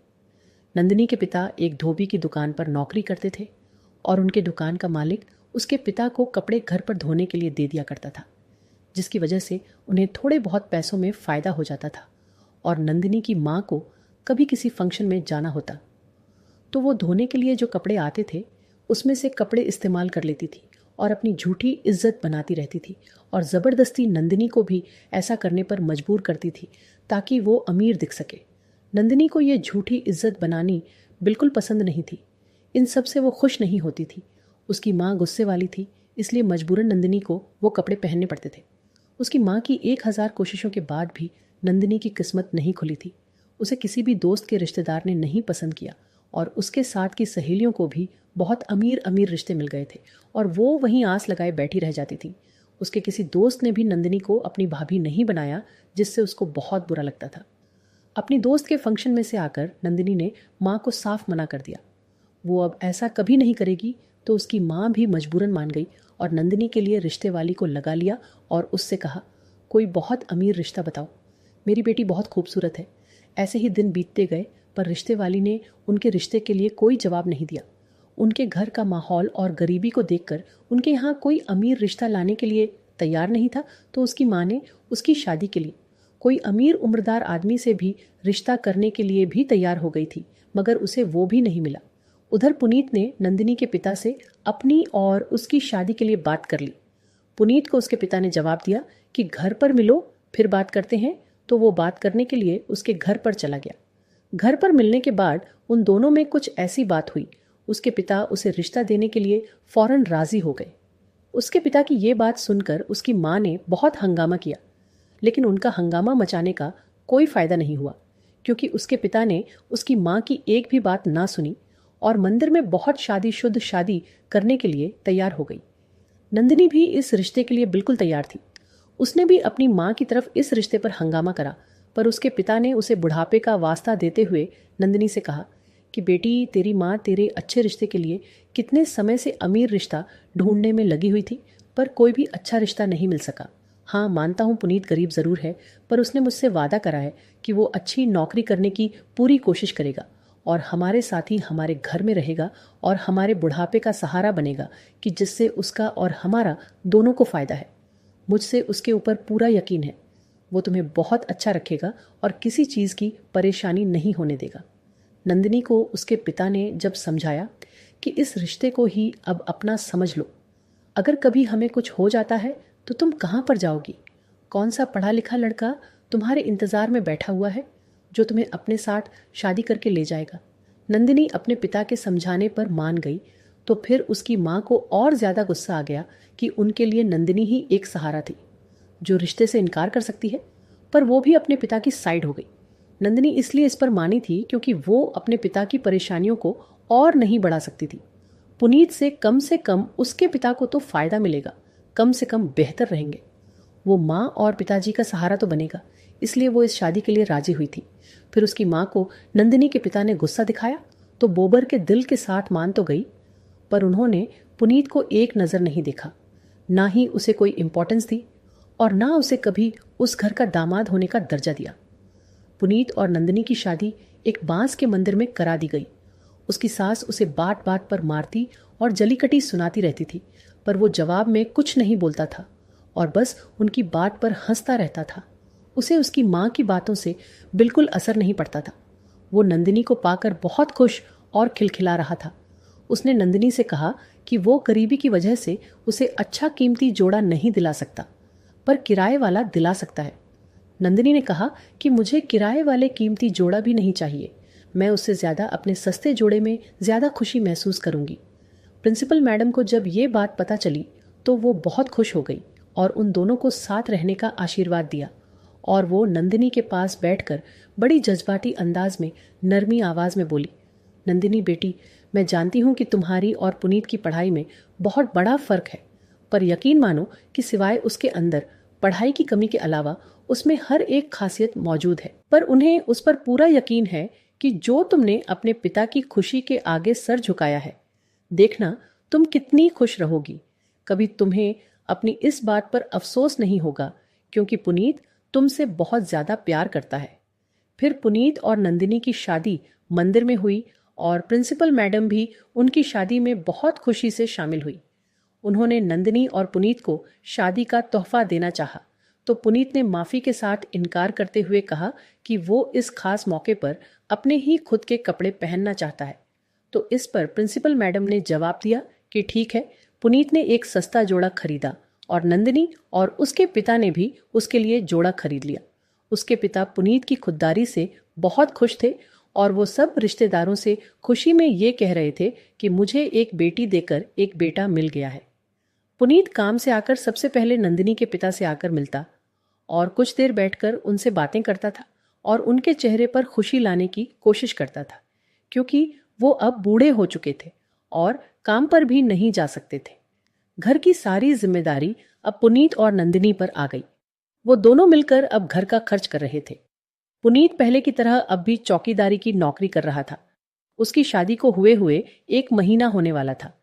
नंदिनी के पिता एक धोबी की दुकान पर नौकरी करते थे और उनके दुकान का मालिक उसके पिता को कपड़े घर पर धोने के लिए दे दिया करता था, जिसकी वजह से उन्हें थोड़े बहुत पैसों में फ़ायदा हो जाता था। और नंदिनी की माँ को कभी किसी फंक्शन में जाना होता तो वो धोने के लिए जो कपड़े आते थे उसमें से कपड़े इस्तेमाल कर लेती थी और अपनी झूठी इज्जत बनाती रहती थी और ज़बरदस्ती नंदिनी को भी ऐसा करने पर मजबूर करती थी ताकि वो अमीर दिख सके। नंदिनी को ये झूठी इज्जत बनानी बिल्कुल पसंद नहीं थी। इन सब से वो खुश नहीं होती थी। उसकी माँ गुस्से वाली थी, इसलिए मजबूरन नंदिनी को वो कपड़े पहनने पड़ते थे। उसकी माँ की 1000 कोशिशों के बाद भी नंदिनी की किस्मत नहीं खुली थी। उसे किसी भी दोस्त के रिश्तेदार ने नहीं पसंद किया और उसके साथ की सहेलियों को भी बहुत अमीर अमीर रिश्ते मिल गए थे और वो वहीं आस लगाए बैठी रह जाती थी। उसके किसी दोस्त ने भी नंदिनी को अपनी भाभी नहीं बनाया, जिससे उसको बहुत बुरा लगता था। अपनी दोस्त के फंक्शन में से आकर नंदिनी ने माँ को साफ मना कर दिया। वो अब ऐसा कभी नहीं करेगी, तो उसकी माँ भी मजबूरन मान गई और नंदिनी के लिए रिश्ते वाली को लगा लिया और उससे कहा, कोई बहुत अमीर रिश्ता बताओ, मेरी बेटी बहुत खूबसूरत है। ऐसे ही दिन बीतते गए, पर रिश्ते वाली ने उनके रिश्ते के लिए कोई जवाब नहीं दिया। उनके घर का माहौल और गरीबी को देखकर उनके यहाँ कोई अमीर रिश्ता लाने के लिए तैयार नहीं था, तो उसकी माँ ने उसकी शादी के लिए कोई अमीर उम्रदार आदमी से भी रिश्ता करने के लिए भी तैयार हो गई थी, मगर उसे वो भी नहीं मिला। उधर पुनीत ने नंदिनी के पिता से अपनी और उसकी शादी के लिए बात कर ली। पुनीत को उसके पिता ने जवाब दिया कि घर पर मिलो फिर बात करते हैं, तो वो बात करने के लिए उसके घर पर चला गया। घर पर मिलने के बाद उन दोनों में कुछ ऐसी बात हुई, उसके पिता उसे रिश्ता देने के लिए फौरन राजी हो गए। उसके पिता की ये बात सुनकर उसकी माँ ने बहुत हंगामा किया, लेकिन उनका हंगामा मचाने का कोई फायदा नहीं हुआ, क्योंकि उसके पिता ने उसकी माँ की एक भी बात ना सुनी और मंदिर में बहुत शादीशुदा शादी करने के लिए तैयार हो गई। नंदिनी भी इस रिश्ते के लिए बिल्कुल तैयार थी। उसने भी अपनी माँ की तरफ इस रिश्ते पर हंगामा करा, पर उसके पिता ने उसे बुढ़ापे का वास्ता देते हुए नंदिनी से कहा कि बेटी, तेरी माँ तेरे अच्छे रिश्ते के लिए कितने समय से अमीर रिश्ता ढूंढने में लगी हुई थी, पर कोई भी अच्छा रिश्ता नहीं मिल सका। हाँ, मानता हूँ पुनीत गरीब ज़रूर है, पर उसने मुझसे वादा करा है कि वो अच्छी नौकरी करने की पूरी कोशिश करेगा और हमारे साथ ही हमारे घर में रहेगा और हमारे बुढ़ापे का सहारा बनेगा, कि जिससे उसका और हमारा दोनों को फ़ायदा है। मुझसे उसके ऊपर पूरा यकीन है। वो तुम्हें बहुत अच्छा रखेगा और किसी चीज़ की परेशानी नहीं होने देगा। नंदिनी को उसके पिता ने जब समझाया कि इस रिश्ते को ही अब अपना समझ लो, अगर कभी हमें कुछ हो जाता है तो तुम कहाँ पर जाओगी? कौन सा पढ़ा लिखा लड़का तुम्हारे इंतज़ार में बैठा हुआ है जो तुम्हें अपने साथ शादी करके ले जाएगा? नंदिनी अपने पिता के समझाने पर मान गई, तो फिर उसकी माँ को और ज़्यादा गुस्सा आ गया कि उनके लिए नंदिनी ही एक सहारा थी जो रिश्ते से इनकार कर सकती है, पर वो भी अपने पिता की साइड हो गई। नंदिनी इसलिए इस पर मानी थी क्योंकि वो अपने पिता की परेशानियों को और नहीं बढ़ा सकती थी। पुनीत से कम उसके पिता को तो फायदा मिलेगा, कम से कम बेहतर रहेंगे। वो माँ और पिताजी का सहारा तो बनेगा, इसलिए वो इस शादी के लिए राजी हुई थी। फिर उसकी माँ को नंदिनी के पिता ने गुस्सा दिखाया तो बोबर के दिल के साथ मान तो गई, पर उन्होंने पुनीत को एक नज़र नहीं देखा, ना ही उसे कोई इम्पोर्टेंस दी और ना उसे कभी उस घर का दामाद होने का दर्जा दिया। पुनीत और नंदिनी की शादी एक बांस के मंदिर में करा दी गई। उसकी सास उसे बात बात पर मारती और जलीकटी सुनाती रहती थी, पर वो जवाब में कुछ नहीं बोलता था और बस उनकी बात पर हंसता रहता था। उसे उसकी माँ की बातों से बिल्कुल असर नहीं पड़ता था। वो नंदिनी को पाकर बहुत खुश और खिलखिला रहा था। उसने नंदिनी से कहा कि वो गरीबी की वजह से उसे अच्छा कीमती जोड़ा नहीं दिला सकता, पर किराए वाला दिला सकता है। नंदिनी ने कहा कि मुझे किराए वाले कीमती जोड़ा भी नहीं चाहिए, मैं उससे ज़्यादा अपने सस्ते जोड़े में ज़्यादा खुशी महसूस करूंगी। प्रिंसिपल मैडम को जब ये बात पता चली तो वो बहुत खुश हो गई और उन दोनों को साथ रहने का आशीर्वाद दिया और वो नंदिनी के पास बैठकर बड़ी जज्बाती अंदाज में नरमी आवाज़ में बोली, नंदिनी बेटी, मैं जानती हूँ कि तुम्हारी और पुनीत की पढ़ाई में बहुत बड़ा फ़र्क है, पर यकीन मानो कि सिवाय उसके अंदर पढ़ाई की कमी के अलावा उसमें हर एक खासियत मौजूद है। पर उन्हें उस पर पूरा यकीन है कि जो तुमने अपने पिता की खुशी के आगे सर झुकाया है, देखना तुम कितनी खुश रहोगी। कभी तुम्हें अपनी इस बात पर अफसोस नहीं होगा, क्योंकि पुनीत तुमसे बहुत ज़्यादा प्यार करता है। फिर पुनीत और नंदिनी की शादी मंदिर में हुई और प्रिंसिपल मैडम भी उनकी शादी में बहुत खुशी से शामिल हुई। उन्होंने नंदिनी और पुनीत को शादी का तोहफा देना चाहा, तो पुनीत ने माफ़ी के साथ इनकार करते हुए कहा कि वो इस खास मौके पर अपने ही खुद के कपड़े पहनना चाहता है। तो इस पर प्रिंसिपल मैडम ने जवाब दिया कि ठीक है। पुनीत ने एक सस्ता जोड़ा खरीदा और नंदिनी और उसके पिता ने भी उसके लिए जोड़ा खरीद लिया उसके पिता पुनीत की खुददारी से बहुत खुश थे और वो सब रिश्तेदारों से खुशी में ये कह रहे थे कि मुझे एक बेटी देकर एक बेटा मिल गया है। पुनीत काम से आकर सबसे पहले नंदिनी के पिता से आकर मिलता और कुछ देर बैठकर उनसे बातें करता था और उनके चेहरे पर खुशी लाने की कोशिश करता था, क्योंकि वो अब बूढ़े हो चुके थे और काम पर भी नहीं जा सकते थे। घर की सारी जिम्मेदारी अब पुनीत और नंदिनी पर आ गई। वो दोनों मिलकर अब घर का खर्च कर रहे थे। पुनीत पहले की तरह अब भी चौकीदारी की नौकरी कर रहा था। उसकी शादी को हुए हुए 1 महीना होने वाला था।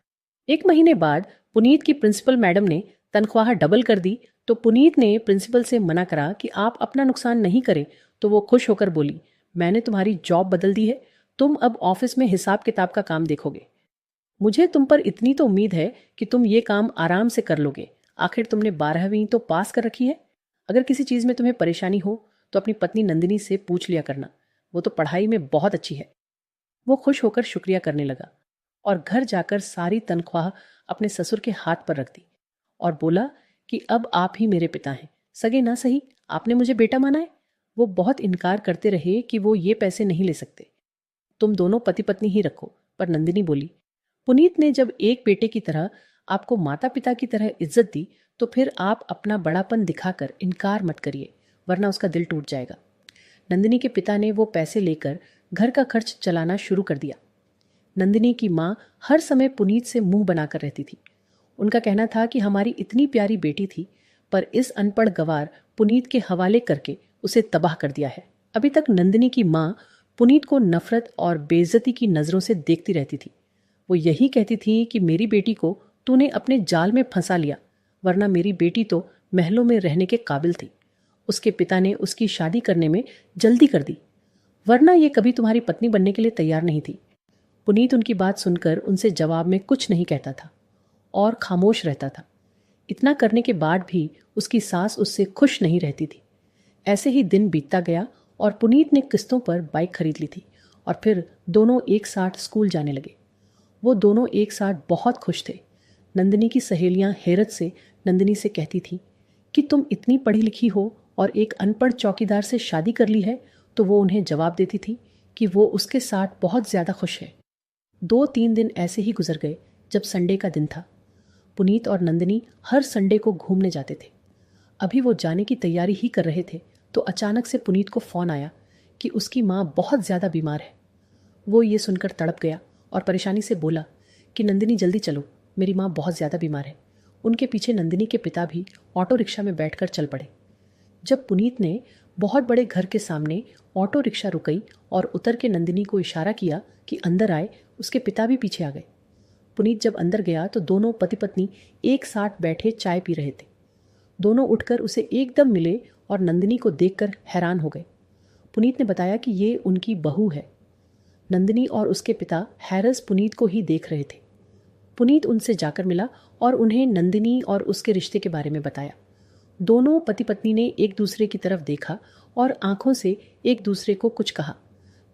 1 महीने बाद पुनीत की प्रिंसिपल मैडम ने तनख्वाह डबल कर दी तो पुनीत ने प्रिंसिपल से मना करा कि आप अपना नुकसान नहीं करें, तो वो खुश होकर बोली, मैंने तुम्हारी जॉब बदल दी है, तुम अब ऑफिस में हिसाब किताब का काम देखोगे। मुझे तुम पर इतनी तो उम्मीद है कि तुम ये काम आराम से कर लोगे। आखिर तुमने 12वीं तो पास कर रखी है। अगर किसी चीज़ में तुम्हें परेशानी हो तो अपनी पत्नी नंदिनी से पूछ लिया करना, वो तो पढ़ाई में बहुत अच्छी है। वो खुश होकर शुक्रिया करने लगा और घर जाकर सारी तनख्वाह अपने ससुर के हाथ पर रख दी और बोला कि अब आप ही मेरे पिता हैं, सगे ना सही आपने मुझे बेटा माना है। वो बहुत इनकार करते रहे कि वो ये पैसे नहीं ले सकते, तुम दोनों पति पत्नी ही रखो। पर नंदिनी बोली, पुनीत ने जब एक बेटे की तरह आपको माता पिता की तरह इज्जत दी तो फिर आप अपना बड़ापन दिखाकर इनकार मत करिए, वरना उसका दिल टूट जाएगा। नंदिनी के पिता ने वो पैसे लेकर घर का खर्च चलाना शुरू कर दिया। नंदिनी की माँ हर समय पुनीत से मुंह बनाकर रहती थी। उनका कहना था कि हमारी इतनी प्यारी बेटी थी, पर इस अनपढ़ गवार पुनीत के हवाले करके उसे तबाह कर दिया है। अभी तक नंदिनी की माँ पुनीत को नफरत और बेइज्जती की नज़रों से देखती रहती थी। वो यही कहती थी कि मेरी बेटी को तूने अपने जाल में फंसा लिया, वरना मेरी बेटी तो महलों में रहने के काबिल थी। उसके पिता ने उसकी शादी करने में जल्दी कर दी, वरना ये कभी तुम्हारी पत्नी बनने के लिए तैयार नहीं थी। पुनीत उनकी बात सुनकर उनसे जवाब में कुछ नहीं कहता था और खामोश रहता था। इतना करने के बाद भी उसकी सास उससे खुश नहीं रहती थी। ऐसे ही दिन बीतता गया और पुनीत ने किस्तों पर बाइक खरीद ली थी और फिर दोनों एक साथ स्कूल जाने लगे। वो दोनों एक साथ बहुत खुश थे। नंदिनी की सहेलियां हैरत से नंदिनी से कहती थी कि तुम इतनी पढ़ी लिखी हो और एक अनपढ़ चौकीदार से शादी कर ली है, तो वो उन्हें जवाब देती थी कि वो उसके साथ बहुत ज़्यादा खुश है। 2-3 दिन ऐसे ही गुजर गए। जब संडे का दिन था, पुनीत और नंदिनी हर संडे को घूमने जाते थे। अभी वो जाने की तैयारी ही कर रहे थे तो अचानक से पुनीत को फ़ोन आया कि उसकी माँ बहुत ज़्यादा बीमार है। वो ये सुनकर तड़प गया और परेशानी से बोला कि नंदिनी जल्दी चलो, मेरी माँ बहुत ज़्यादा बीमार है। उनके पीछे नंदिनी के पिता भी ऑटो रिक्शा में बैठकर चल पड़े। जब पुनीत ने बहुत बड़े घर के सामने ऑटो रिक्शा रुकई और उतर के नंदिनी को इशारा किया कि अंदर आए, उसके पिता भी पीछे आ गए। पुनीत जब अंदर गया तो दोनों पति पत्नी एक साथ बैठे चाय पी रहे थे। दोनों उठकर उसे एकदम मिले और नंदिनी को देखकर हैरान हो गए। पुनीत ने बताया कि ये उनकी बहू है। नंदिनी और उसके पिता हैरस पुनीत को ही देख रहे थे। पुनीत उनसे जाकर मिला और उन्हें नंदिनी और उसके रिश्ते के बारे में बताया। दोनों पति पत्नी ने एक दूसरे की तरफ देखा और आंखों से एक दूसरे को कुछ कहा।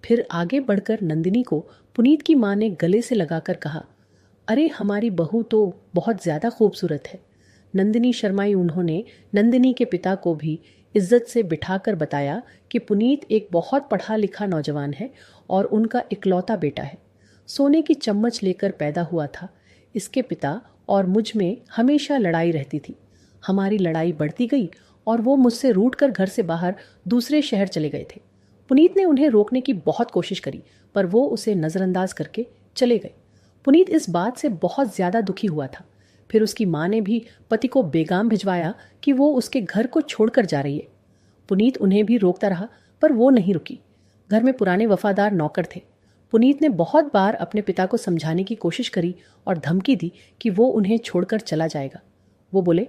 फिर आगे बढ़कर नंदिनी को पुनीत की माँ ने गले से लगाकर कहा, अरे हमारी बहू तो बहुत ज़्यादा खूबसूरत है। नंदिनी शर्माई उन्होंने नंदिनी के पिता को भी इज्जत से बिठाकर बताया कि पुनीत एक बहुत पढ़ा लिखा नौजवान है और उनका इकलौता बेटा है। सोने की चम्मच लेकर पैदा हुआ था। इसके पिता और मुझ में हमेशा लड़ाई रहती थी। हमारी लड़ाई बढ़ती गई और वो मुझसे रूठकर घर से बाहर दूसरे शहर चले गए थे। पुनीत ने उन्हें रोकने की बहुत कोशिश करी, पर वो उसे नज़रअंदाज करके चले गए। पुनीत इस बात से बहुत ज़्यादा दुखी हुआ था। फिर उसकी माँ ने भी पति को बेगाम भिजवाया कि वो उसके घर को छोड़कर जा रही है। पुनीत उन्हें भी रोकता रहा, पर वो नहीं रुकी। घर में पुराने वफादार नौकर थे। पुनीत ने बहुत बार अपने पिता को समझाने की कोशिश करी और धमकी दी कि वो उन्हें छोड़कर चला जाएगा। वो बोले,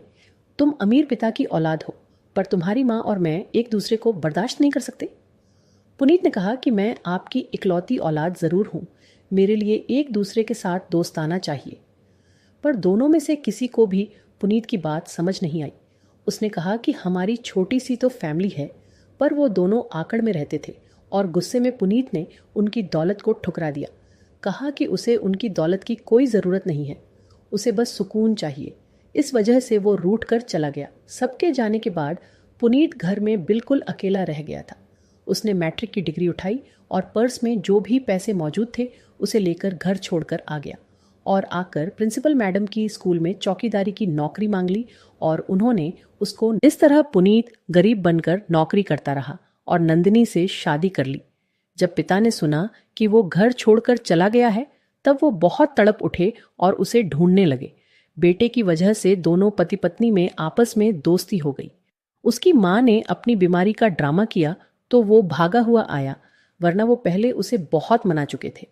तुम अमीर पिता की औलाद हो, पर तुम्हारी माँ और मैं एक दूसरे को बर्दाश्त नहीं कर सकते। पुनीत ने कहा कि मैं आपकी इकलौती औलाद ज़रूर हूँ, मेरे लिए एक दूसरे के साथ दोस्ताना चाहिए। पर दोनों में से किसी को भी पुनीत की बात समझ नहीं आई। उसने कहा कि हमारी छोटी सी तो फैमिली है, पर वो दोनों आकड़ में रहते थे और गुस्से में पुनीत ने उनकी दौलत को ठुकरा दिया। कहा कि उसे उनकी दौलत की कोई ज़रूरत नहीं है, उसे बस सुकून चाहिए। इस वजह से वो रूठ कर चला गया। सबके जाने के बाद पुनीत घर में बिल्कुल अकेला रह गया था। उसने मैट्रिक की डिग्री उठाई और पर्स में जो भी पैसे मौजूद थे उसे लेकर घर छोड़कर आ गया और आकर प्रिंसिपल मैडम की स्कूल में चौकीदारी की नौकरी मांग ली और उन्होंने उसको इस तरह पुनीत गरीब बनकर नौकरी करता रहा और नंदिनी से शादी कर ली। जब पिता ने सुना कि वो घर छोड़कर चला गया है तब वो बहुत तड़प उठे और उसे ढूंढने लगे। बेटे की वजह से दोनों पति पत्नी में आपस में दोस्ती हो गई। उसकी माँ ने अपनी बीमारी का ड्रामा किया तो वो भागा हुआ आया, वरना वो पहले उसे बहुत मना चुके थे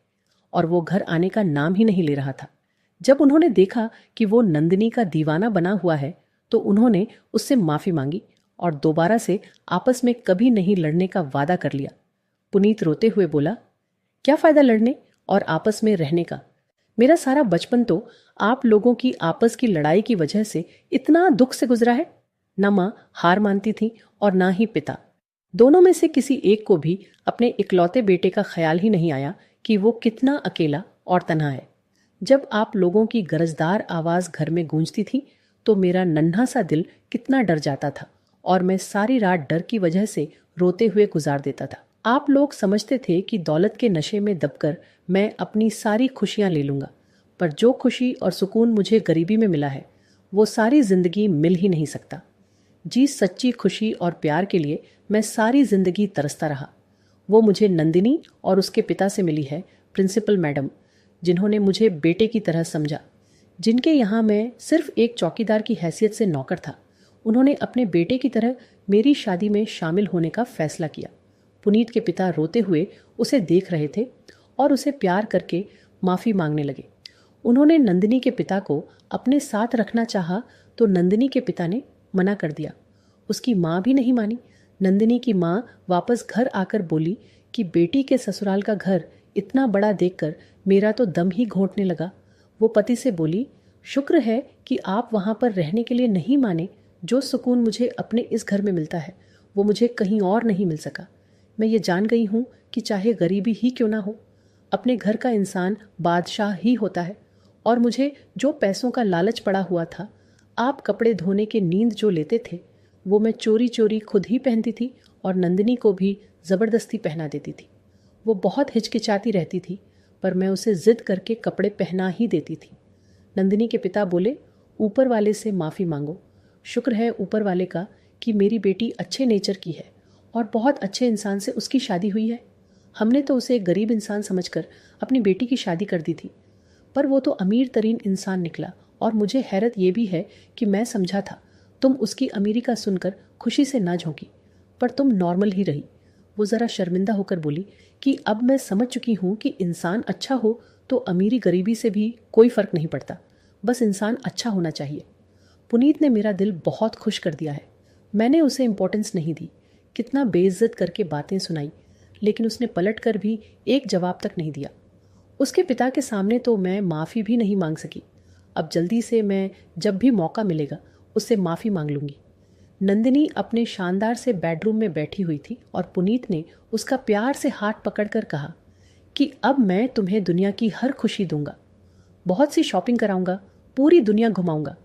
और वो घर आने का नाम ही नहीं ले रहा था। जब उन्होंने देखा कि वो नंदिनी का दीवाना बना हुआ है तो उन्होंने उससे माफी मांगी और दोबारा से आपस में कभी नहीं लड़ने का वादा कर लिया। पुनीत रोते हुए बोला, क्या फायदा लड़ने और आपस में रहने का? मेरा सारा बचपन तो आप लोगों की आपस की लड़ाई की वजह से इतना दुख से गुजरा है। न माँ हार मानती थी और ना ही पिता। दोनों में से किसी एक को भी अपने इकलौते बेटे का ख्याल ही नहीं आया कि वो कितना अकेला और तन्हा है। जब आप लोगों की गरजदार आवाज घर में गूंजती थी तो मेरा नन्हा सा दिल कितना डर जाता था और मैं सारी रात डर की वजह से रोते हुए गुजार देता था। आप लोग समझते थे कि दौलत के नशे में दबकर मैं अपनी सारी खुशियां ले लूंगा, पर जो खुशी और सुकून मुझे गरीबी में मिला है वो सारी जिंदगी मिल ही नहीं सकता। जी सच्ची खुशी और प्यार के लिए मैं सारी जिंदगी तरसता रहा। वो मुझे नंदिनी और उसके पिता से मिली है, प्रिंसिपल मैडम, जिन्होंने मुझे बेटे की तरह समझा, जिनके यहाँ मैं सिर्फ एक चौकीदार की हैसियत से नौकर था। उन्होंने अपने बेटे की तरह मेरी शादी में शामिल होने का फैसला किया। पुनीत के पिता रोते हुए उसे देख रहे थे और उसे प्यार करके माफ़ी मांगने लगे। उन्होंने नंदिनी के पिता को अपने साथ रखना चाहा तो नंदिनी के पिता ने मना कर दिया। उसकी माँ भी नहीं मानी। नंदिनी की माँ वापस घर आकर बोली कि बेटी के ससुराल का घर इतना बड़ा देखकर मेरा तो दम ही घोंटने लगा। वो पति से बोली, शुक्र है कि आप वहाँ पर रहने के लिए नहीं माने। जो सुकून मुझे अपने इस घर में मिलता है वो मुझे कहीं और नहीं मिल सका। मैं ये जान गई हूँ कि चाहे गरीबी ही क्यों ना हो, अपने घर का इंसान बादशाह ही होता है। और मुझे जो पैसों का लालच पड़ा हुआ था, आप कपड़े धोने के नींद जो लेते थे वो मैं चोरी चोरी खुद ही पहनती थी और नंदिनी को भी ज़बरदस्ती पहना देती थी। वो बहुत हिचकिचाती रहती थी पर मैं उसे ज़िद करके कपड़े पहना ही देती थी। नंदिनी के पिता बोले, ऊपर वाले से माफ़ी मांगो। शुक्र है ऊपर वाले का कि मेरी बेटी अच्छे नेचर की है और बहुत अच्छे इंसान से उसकी शादी हुई है। हमने तो उसे एक गरीब इंसान समझकर अपनी बेटी की शादी कर दी थी, पर वो तो अमीर तरीन इंसान निकला। और मुझे हैरत ये भी है कि मैं समझा था तुम उसकी अमीरी का सुनकर खुशी से ना झोंकी, पर तुम नॉर्मल ही रही। वो ज़रा शर्मिंदा होकर बोली कि अब मैं समझ चुकी हूँ कि इंसान अच्छा हो तो अमीरी गरीबी से भी कोई फ़र्क नहीं पड़ता, बस इंसान अच्छा होना चाहिए। पुनीत ने मेरा दिल बहुत खुश कर दिया है। मैंने उसे इम्पोर्टेंस नहीं दी, कितना बेइज्जत करके बातें सुनाई, लेकिन उसने पलट कर भी एक जवाब तक नहीं दिया। उसके पिता के सामने तो मैं माफ़ी भी नहीं मांग सकी। अब जल्दी से मैं जब भी मौका मिलेगा उससे माफ़ी मांग लूँगी। नंदिनी अपने शानदार से बेडरूम में बैठी हुई थी और पुनीत ने उसका प्यार से हाथ पकड़कर कहा कि अब मैं तुम्हें दुनिया की हर खुशी दूंगा, बहुत सी शॉपिंग कराऊंगा, पूरी दुनिया घुमाऊंगा।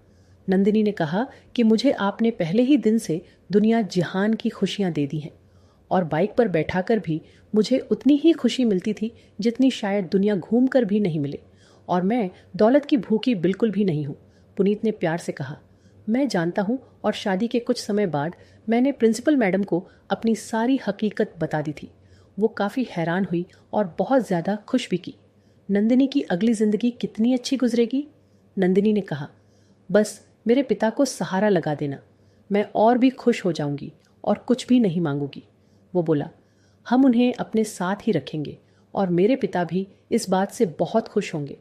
नंदिनी ने कहा कि मुझे आपने पहले ही दिन से दुनिया जहान की खुशियां दे दी हैं और बाइक पर बैठाकर भी मुझे उतनी ही खुशी मिलती थी जितनी शायद दुनिया घूम कर भी नहीं मिले, और मैं दौलत की भूखी बिल्कुल भी नहीं हूँ। पुनीत ने प्यार से कहा, मैं जानता हूँ, और शादी के कुछ समय बाद मैंने प्रिंसिपल मैडम को अपनी सारी हकीकत बता दी थी। वो काफ़ी हैरान हुई और बहुत ज़्यादा खुश भी की। नंदिनी की अगली ज़िंदगी कितनी अच्छी गुजरेगी। नंदिनी ने कहा, बस मेरे पिता को सहारा लगा देना, मैं और भी खुश हो जाऊंगी और कुछ भी नहीं मांगूंगी। वो बोला, हम उन्हें अपने साथ ही रखेंगे और मेरे पिता भी इस बात से बहुत खुश होंगे।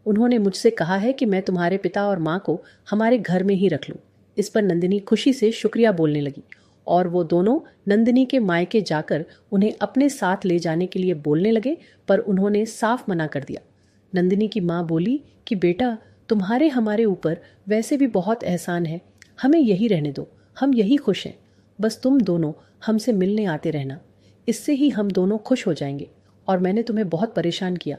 उन्होंने मुझसे कहा है कि मैं तुम्हारे पिता और माँ को हमारे घर में ही रख लूँ। इस पर नंदिनी खुशी से शुक्रिया बोलने लगी और वो दोनों नंदिनी के मायके जाकर उन्हें अपने साथ ले जाने के लिए बोलने लगे, पर उन्होंने साफ मना कर दिया। नंदिनी की माँ बोली कि बेटा, तुम्हारे हमारे ऊपर वैसे भी बहुत एहसान है, हमें यही रहने दो, हम यही खुश हैं। बस तुम दोनों हमसे मिलने आते रहना, इससे ही हम दोनों खुश हो जाएंगे। और मैंने तुम्हें बहुत परेशान किया,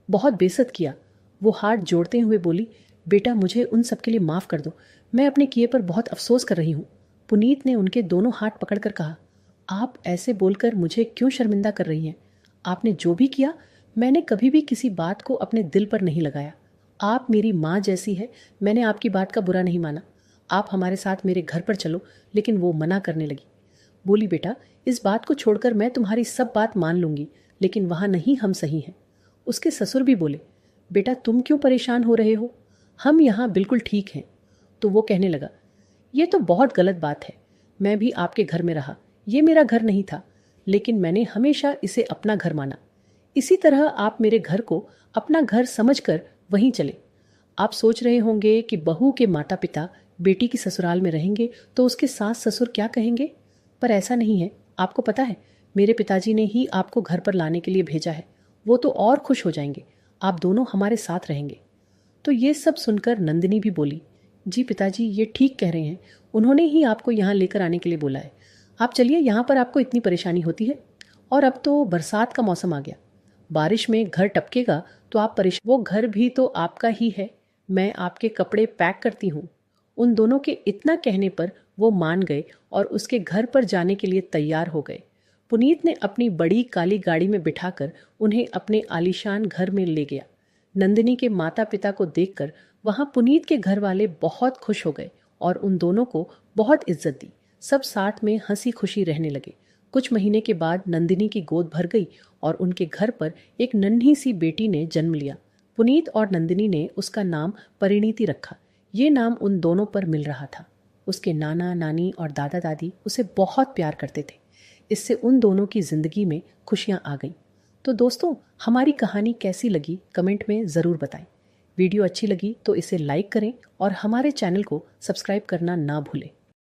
बहुत बेइज्जत किया। वो हाथ जोड़ते हुए बोली, बेटा मुझे उन सब के लिए माफ़ कर दो, मैं अपने किए पर बहुत अफसोस कर रही हूँ। पुनीत ने उनके दोनों हाथ पकड़कर कहा, आप ऐसे बोलकर मुझे क्यों शर्मिंदा कर रही हैं? आपने जो भी किया, मैंने कभी भी किसी बात को अपने दिल पर नहीं लगाया। आप मेरी माँ जैसी है, मैंने आपकी बात का बुरा नहीं माना। आप हमारे साथ मेरे घर पर चलो। लेकिन वो मना करने लगी। बोली, बेटा, इस बात को छोड़कर मैं तुम्हारी सब बात मान लूंगी, लेकिन वहाँ नहीं हम सही हैं। उसके ससुर भी बोले, बेटा तुम क्यों परेशान हो रहे हो, हम यहाँ बिल्कुल ठीक हैं। तो वो कहने लगा, ये तो बहुत गलत बात है। मैं भी आपके घर में रहा, ये मेरा घर नहीं था, लेकिन मैंने हमेशा इसे अपना घर माना। इसी तरह आप मेरे घर को अपना घर समझकर वहीं चले। आप सोच रहे होंगे कि बहू के माता पिता बेटी की ससुराल में रहेंगे तो उसके सास ससुर क्या कहेंगे, पर ऐसा नहीं है। आपको पता है, मेरे पिताजी ने ही आपको घर पर लाने के लिए भेजा है। वो तो और खुश हो जाएंगे, आप दोनों हमारे साथ रहेंगे। तो ये सब सुनकर नंदिनी भी बोली, जी पिताजी ये ठीक कह रहे हैं, उन्होंने ही आपको यहाँ लेकर आने के लिए बोला है। आप चलिए, यहाँ पर आपको इतनी परेशानी होती है। और अब तो बरसात का मौसम आ गया, बारिश में घर टपकेगा तो आप परेशान। वो घर भी तो आपका ही है, मैं आपके कपड़े पैक करती हूँ। उन दोनों के इतना कहने पर वो मान गए और उसके घर पर जाने के लिए तैयार हो गए। पुनीत ने अपनी बड़ी काली गाड़ी में बिठाकर उन्हें अपने आलीशान घर में ले गया। नंदिनी के माता पिता को देखकर वहां पुनीत के घर वाले बहुत खुश हो गए और उन दोनों को बहुत इज्जत दी। सब साथ में हंसी खुशी रहने लगे। कुछ महीने के बाद नंदिनी की गोद भर गई और उनके घर पर एक नन्ही सी बेटी ने जन्म लिया। पुनीत और नंदिनी ने उसका नाम परिणीति रखा। ये नाम उन दोनों पर मिल रहा था। उसके नाना नानी और दादा दादी उसे बहुत प्यार करते थे। इससे उन दोनों की जिंदगी में खुशियां आ गईं। तो दोस्तों, हमारी कहानी कैसी लगी कमेंट में ज़रूर बताएं। वीडियो अच्छी लगी तो इसे लाइक करें और हमारे चैनल को सब्सक्राइब करना ना भूलें।